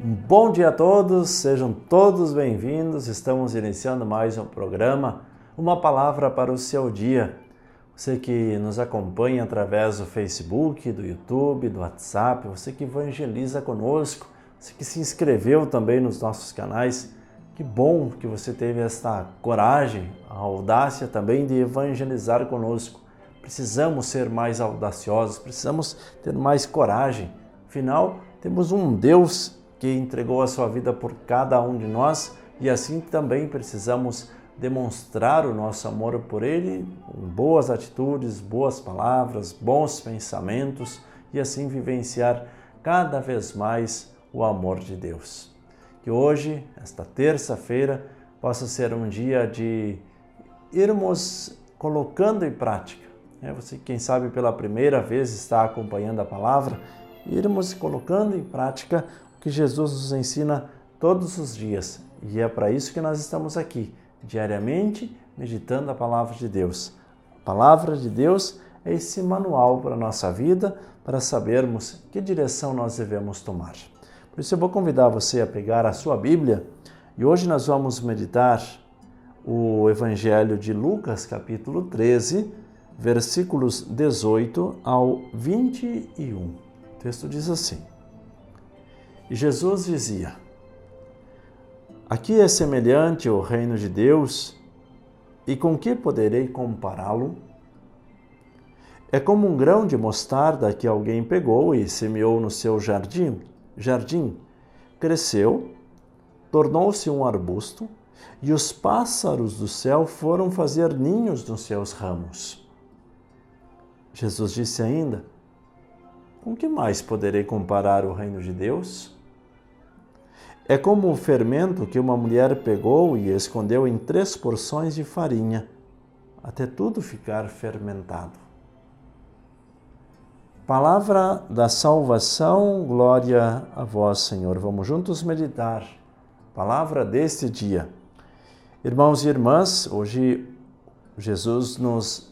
Um bom dia a todos, sejam todos bem-vindos. Estamos iniciando mais um programa, uma palavra para o seu dia. Você que nos acompanha através do Facebook, do YouTube, do WhatsApp, você que evangeliza conosco, você que se inscreveu também nos nossos canais, que bom que você teve esta coragem, a audácia também de evangelizar conosco. Precisamos ser mais audaciosos, precisamos ter mais coragem. Afinal, temos um Deus que entregou a sua vida por cada um de nós e assim também precisamos demonstrar o nosso amor por Ele com boas atitudes, boas palavras, bons pensamentos e assim vivenciar cada vez mais o amor de Deus. Que hoje, esta terça-feira, possa ser um dia de irmos colocando em prática. Você, quem sabe, pela primeira vez está acompanhando a palavra, irmos colocando em prática o que Jesus nos ensina todos os dias. E é para isso que nós estamos aqui, diariamente, meditando a palavra de Deus. A palavra de Deus é esse manual para a nossa vida, para sabermos que direção nós devemos tomar. Por isso eu vou convidar você a pegar a sua Bíblia e hoje nós vamos meditar o Evangelho de Lucas, capítulo 13, versículos 18 ao 21. O texto diz assim: E Jesus dizia: Aqui é semelhante o reino de Deus, e com que poderei compará-lo? É como um grão de mostarda que alguém pegou e semeou no seu jardim. Cresceu, tornou-se um arbusto, e os pássaros do céu foram fazer ninhos nos seus ramos. Jesus disse ainda: Com que mais poderei comparar o reino de Deus? É como o fermento que uma mulher pegou e escondeu em 3 porções de farinha, até tudo ficar fermentado. Palavra da salvação, glória a vós, Senhor. Vamos juntos meditar. Palavra deste dia. Irmãos e irmãs, hoje Jesus nos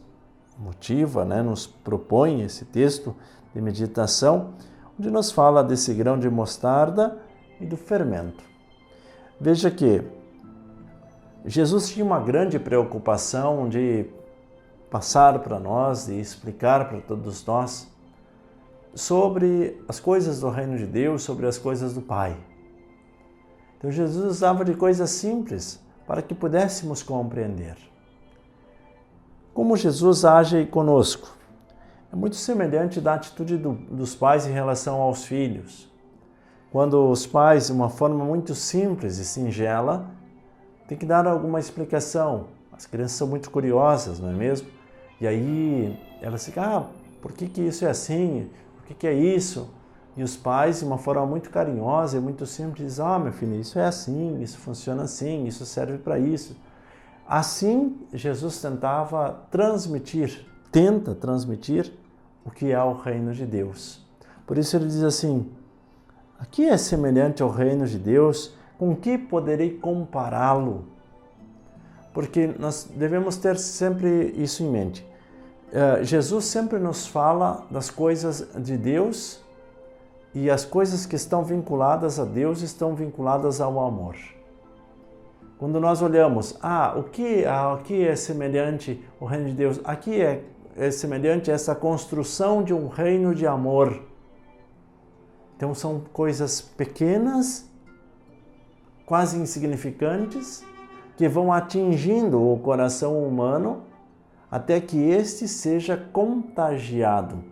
motiva, nos propõe esse texto de meditação, onde nos fala desse grão de mostarda e do fermento. Veja que Jesus tinha uma grande preocupação de passar para nós, de explicar para todos nós sobre as coisas do reino de Deus, sobre as coisas do Pai. Então Jesus usava de coisas simples para que pudéssemos compreender. Como Jesus age conosco? É muito semelhante da atitude dos pais em relação aos filhos. Quando os pais, de uma forma muito simples e singela, têm que dar alguma explicação. As crianças são muito curiosas, não é mesmo? E aí elas ficam, por que isso é assim? Por que é isso? E os pais, de uma forma muito carinhosa e muito simples, dizem, meu filho, isso é assim, isso funciona assim, isso serve para isso. Assim, Jesus tenta transmitir o que é o reino de Deus. Por isso ele diz assim: Aqui é semelhante ao reino de Deus, com que poderei compará-lo? Porque nós devemos ter sempre isso em mente. Jesus sempre nos fala das coisas de Deus e as coisas que estão vinculadas a Deus estão vinculadas ao amor. Quando nós olhamos, aqui é semelhante ao reino de Deus, aqui é semelhante a essa construção de um reino de amor. Então são coisas pequenas, quase insignificantes, que vão atingindo o coração humano até que este seja contagiado.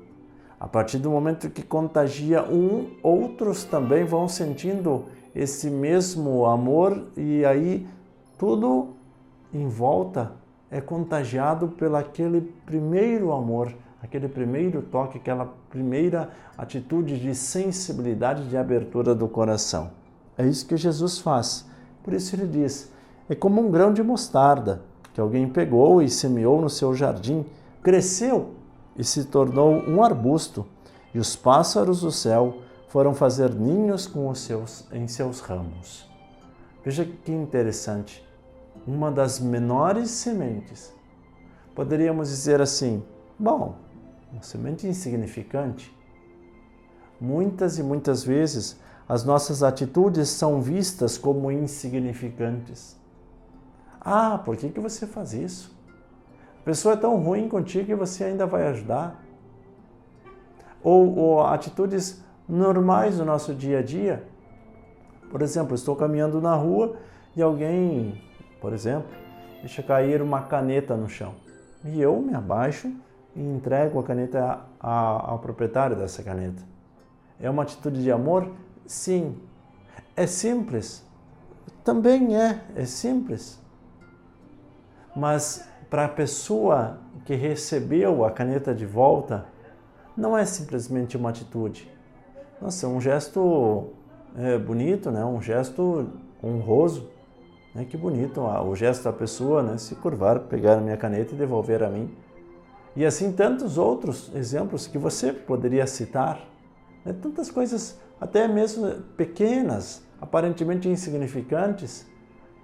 A partir do momento que contagia outros também vão sentindo esse mesmo amor e aí tudo em volta é contagiado pelo aquele primeiro amor, aquele primeiro toque, aquela primeira atitude de sensibilidade, de abertura do coração. É isso que Jesus faz. Por isso ele diz, é como um grão de mostarda que alguém pegou e semeou no seu jardim, cresceu e se tornou um arbusto, e os pássaros do céu foram fazer ninhos em seus ramos. Veja que interessante, uma das menores sementes. Poderíamos dizer assim, uma semente insignificante. Muitas e muitas vezes as nossas atitudes são vistas como insignificantes. Ah, por que você faz isso? A pessoa é tão ruim contigo que você ainda vai ajudar. Ou atitudes normais do nosso dia a dia. Por exemplo, estou caminhando na rua e alguém, por exemplo, deixa cair uma caneta no chão. E eu me abaixo e entrego a caneta ao proprietário dessa caneta. É uma atitude de amor? Sim. É simples? Também é simples. Mas para a pessoa que recebeu a caneta de volta, não é simplesmente uma atitude. Nossa, é um gesto bonito, né? Um gesto honroso. Né? Que bonito o gesto da pessoa, né? Se curvar, pegar a minha caneta e devolver a mim. E assim tantos outros exemplos que você poderia citar. Né? Tantas coisas, até mesmo pequenas, aparentemente insignificantes,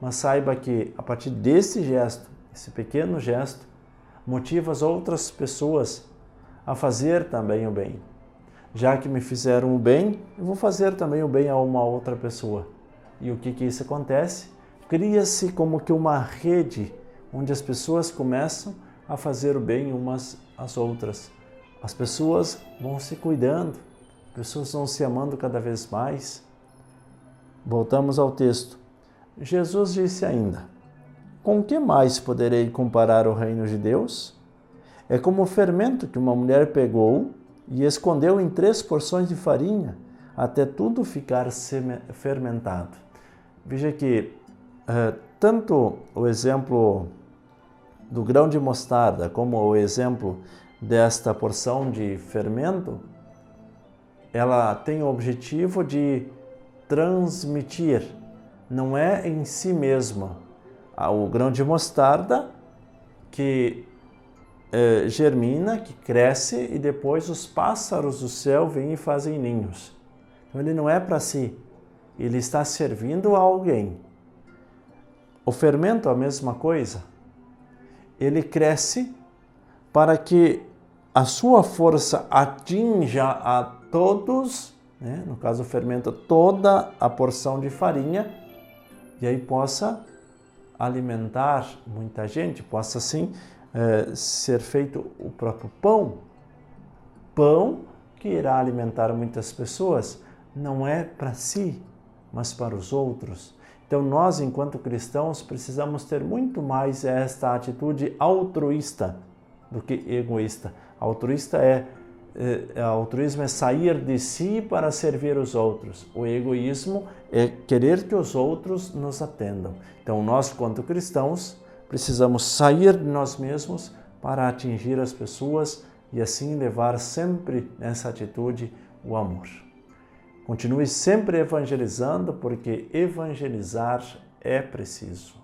mas saiba que a partir desse gesto, esse pequeno gesto, motiva as outras pessoas a fazer também o bem. Já que me fizeram o bem, eu vou fazer também o bem a uma outra pessoa. E o que isso acontece? Cria-se como que uma rede onde as pessoas começam a fazer o bem umas às outras. As pessoas vão se cuidando, as pessoas vão se amando cada vez mais. Voltamos ao texto. Jesus disse ainda: com que mais poderei comparar o reino de Deus? É como o fermento que uma mulher pegou e escondeu em 3 porções de farinha, até tudo ficar fermentado. Veja que tanto o exemplo do grão de mostarda como o exemplo desta porção de fermento, ela tem o objetivo de transmitir, não é em si mesma. O grão de mostarda que germina, que cresce e depois os pássaros do céu vêm e fazem ninhos. Então ele não é para si, ele está servindo a alguém. O fermento é a mesma coisa. Ele cresce para que a sua força atinja a todos, né? No caso o fermento, toda a porção de farinha, e aí possa alimentar muita gente, possa assim ser feito o próprio pão que irá alimentar muitas pessoas, não é para si, mas para os outros. Então nós, enquanto cristãos, precisamos ter muito mais esta atitude altruísta do que egoísta. Altruísmo é sair de si para servir os outros. O egoísmo é querer que os outros nos atendam. Então nós, enquanto cristãos, precisamos sair de nós mesmos para atingir as pessoas e assim levar sempre nessa atitude o amor. Continue sempre evangelizando, porque evangelizar é preciso.